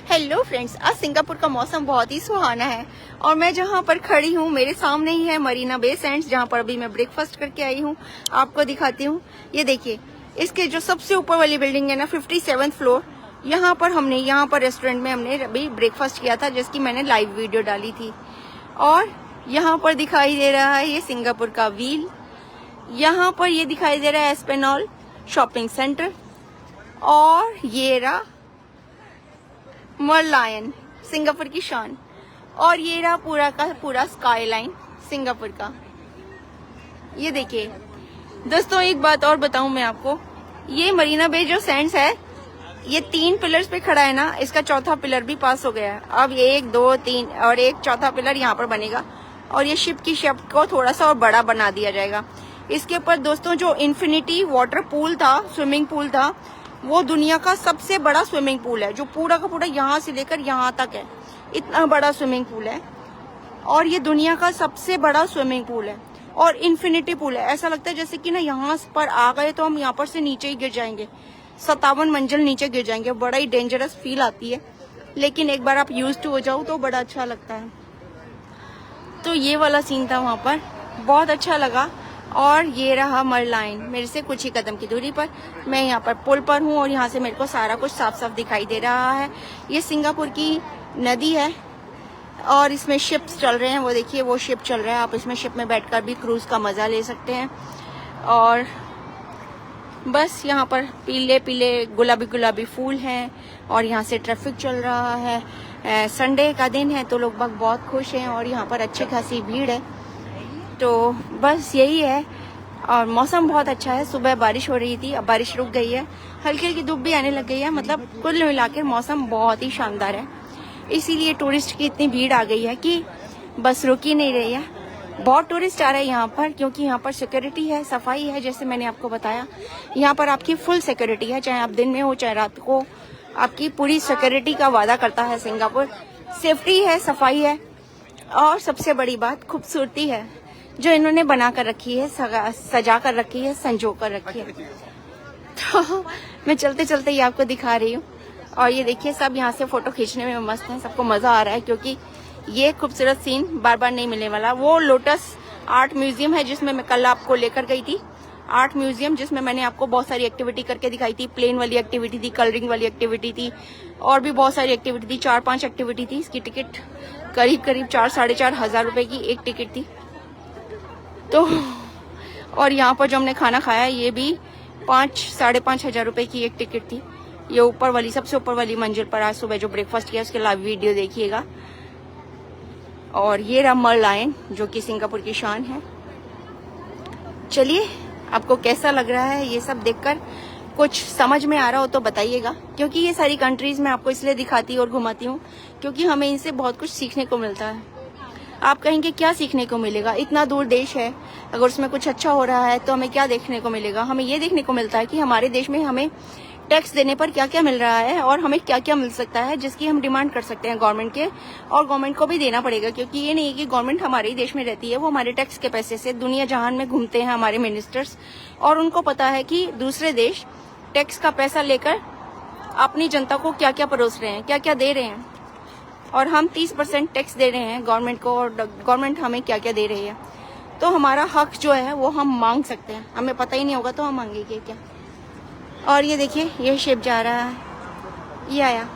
Hello friends, आज Singapore का मौसम बहुत ही सुहाना है और मैं जहां पर खड़ी हूं मेरे सामने ही है मरीना बे सैंड्स, जहां पर अभी मैं ब्रेकफास्ट करके आई हूं। आपको दिखाती हूं। ये देखिए, इसके जो सबसे ऊपर वाली बिल्डिंग है ना, 57th फ्लोर, यहाँ पर रेस्टोरेंट में हमने अभी ब्रेकफास्ट किया था, जिसकी मैंने लाइव वीडियो डाली थी। और यहाँ पर दिखाई दे रहा है ये सिंगापुर का व्हील। यहाँ पर ये दिखाई दे रहा है एस्पेनॉल शॉपिंग सेंटर। और ये रहा मरलायन, सिंगापुर की शान। और ये रहा पूरा का पूरा स्काई लाइन सिंगापुर का। ये देखिए दोस्तों, एक बात और बताऊं मैं आपको, ये मरीना बे जो सैंड्स है, ये 3 पिलर्स पे खड़ा है ना, इसका चौथा पिलर भी पास हो गया है। अब 1, 2, 3 और एक चौथा पिलर यहाँ पर बनेगा और ये शिप की शेप को थोड़ा सा और बड़ा बना दिया जाएगा। इसके ऊपर दोस्तों जो इन्फिनिटी वाटर पूल था, स्विमिंग पूल था, वो दुनिया का सबसे बड़ा स्विमिंग पूल है, जो पूरा का पूरा यहाँ से लेकर यहाँ तक है। इतना बड़ा स्विमिंग पूल है और ये दुनिया का सबसे बड़ा स्विमिंग पूल है और इन्फिनिटी पूल है। ऐसा लगता है जैसे कि ना यहाँ पर आ गए तो हम यहाँ पर से नीचे ही गिर जाएंगे, 57 मंजिल नीचे गिर जाएंगे। बड़ा ही डेंजरस फील आती है, लेकिन एक बार आप यूज्ड टू हो जाओ तो बड़ा अच्छा लगता है। तो ये वाला सीन था वहाँ पर, बहुत अच्छा लगा। और ये रहा मरलाइन, मेरे से कुछ ही कदम की दूरी पर। मैं यहाँ पर पुल पर हूँ और यहाँ से मेरे को सारा कुछ साफ साफ दिखाई दे रहा है। ये सिंगापुर की नदी है और इसमें शिप्स चल रहे हैं। वो देखिए, वो शिप चल रहा है। आप इसमें शिप में बैठकर भी क्रूज का मजा ले सकते हैं। और बस यहाँ पर पीले पीले गुलाबी गुलाबी फूल हैं और यहाँ से ट्रैफिक चल रहा है। संडे का दिन है तो लोग बहुत खुश हैं और यहाँ पर अच्छी खासी भीड़ है। तो बस यही है। और मौसम बहुत अच्छा है। सुबह बारिश हो रही थी, अब बारिश रुक गई है, हल्की हल्की धूप भी आने लग गई है। मतलब कुल मिलाकर मौसम बहुत ही शानदार है। इसीलिए टूरिस्ट की इतनी भीड़ आ गई है कि बस रुक ही नहीं रही है। बहुत टूरिस्ट आ रहे हैं यहाँ पर, क्योंकि यहाँ पर सिक्योरिटी है, सफाई है। जैसे मैंने आपको बताया, यहाँ पर आपकी फुल सिक्योरिटी है, चाहे आप दिन में हो चाहे रात को, आपकी पूरी सिक्योरिटी का वादा करता है सिंगापुर। सेफ्टी है, सफाई है और सबसे बड़ी बात खूबसूरती है, जो इन्होंने बना कर रखी है, सजा कर रखी है, संजो कर रखी है। तो मैं चलते चलते ही आपको दिखा रही हूँ। और ये देखिए, सब यहाँ से फोटो खींचने में मस्त हैं, सबको मजा आ रहा है, क्योंकि ये खूबसूरत सीन बार बार नहीं मिलने वाला। वो लोटस आर्ट म्यूजियम है जिसमें मैं कल आपको लेकर गई थी। आर्ट म्यूजियम जिसमें मैंने आपको बहुत सारी एक्टिविटी करके दिखाई थी। प्लेन वाली एक्टिविटी थी, कलरिंग वाली एक्टिविटी थी और भी बहुत सारी एक्टिविटी थी। 4-5 एक्टिविटी थी। इसकी टिकट करीब 4-4.5 हजार रुपए की एक टिकट थी। तो और यहाँ पर जो हमने खाना खाया, ये भी 5-5.5 हजार रुपए की एक टिकट थी। ये ऊपर वाली, सबसे ऊपर वाली मंजिल पर आज सुबह जो ब्रेकफास्ट किया उसके लाइव वीडियो देखिएगा। और ये रहा मरलायन, जो कि सिंगापुर की शान है। चलिए, आपको कैसा लग रहा है ये सब देखकर? कुछ समझ में आ रहा हो तो बताइएगा, क्योंकि ये सारी कंट्रीज मैं आपको इसलिए दिखाती और घुमाती हूँ क्योंकि हमें इनसे बहुत कुछ सीखने को मिलता है। आप कहेंगे क्या सीखने को मिलेगा? इतना दूर देश है, अगर उसमें कुछ अच्छा हो रहा है तो हमें क्या देखने को मिलेगा? हमें ये देखने को मिलता है कि हमारे देश में हमें टैक्स देने पर क्या क्या मिल रहा है और हमें क्या क्या मिल सकता है, जिसकी हम डिमांड कर सकते हैं गवर्नमेंट के। और गवर्नमेंट को भी देना पड़ेगा, क्योंकि ये नहीं है कि गवर्नमेंट हमारे ही देश में रहती है। वो हमारे टैक्स के पैसे से दुनिया जहान में घूमते हैं हमारे मिनिस्टर्स, और उनको पता है कि दूसरे देश टैक्स का पैसा लेकर अपनी जनता को क्या क्या परोस रहे हैं, क्या क्या दे रहे हैं। और हम 30% टैक्स दे रहे हैं गवर्नमेंट को, और गवर्नमेंट हमें क्या क्या दे रही है। तो हमारा हक जो है वो हम मांग सकते हैं। हमें पता ही नहीं होगा तो हम मांगेंगे क्या? और ये देखिए, ये शिप जा रहा है, ये आया।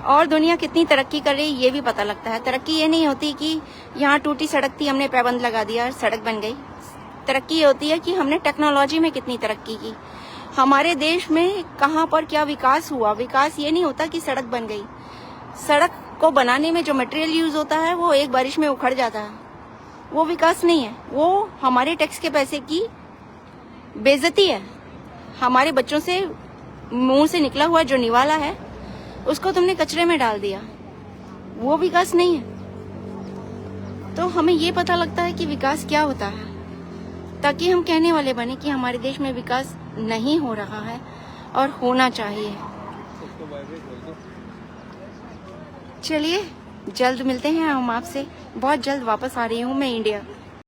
और दुनिया कितनी तरक्की कर रही है ये भी पता लगता है। तरक्की ये नहीं होती कि यहाँ टूटी सड़क थी, हमने पैबंद लगा दिया और सड़क बन गई। तरक्की ये होती है कि हमने टेक्नोलॉजी में कितनी तरक्की की। हमारे देश में कहाँ पर क्या विकास हुआ। विकास ये नहीं होता कि सड़क बन गई। सड़क को बनाने में जो मटेरियल यूज होता है वो एक बारिश में उखड़ जाता है। वो विकास नहीं है, वो हमारे टैक्स के पैसे की बेइज्जती है। हमारे बच्चों से मुंह से निकला हुआ जो निवाला है उसको तुमने कचरे में डाल दिया, वो विकास नहीं है। तो हमें ये पता लगता है कि विकास क्या होता है, ताकि हम कहने वाले बने कि हमारे देश में विकास नहीं हो रहा है और होना चाहिए। चलिए, जल्द मिलते हैं हम आपसे। बहुत जल्द वापस आ रही हूँ मैं इंडिया।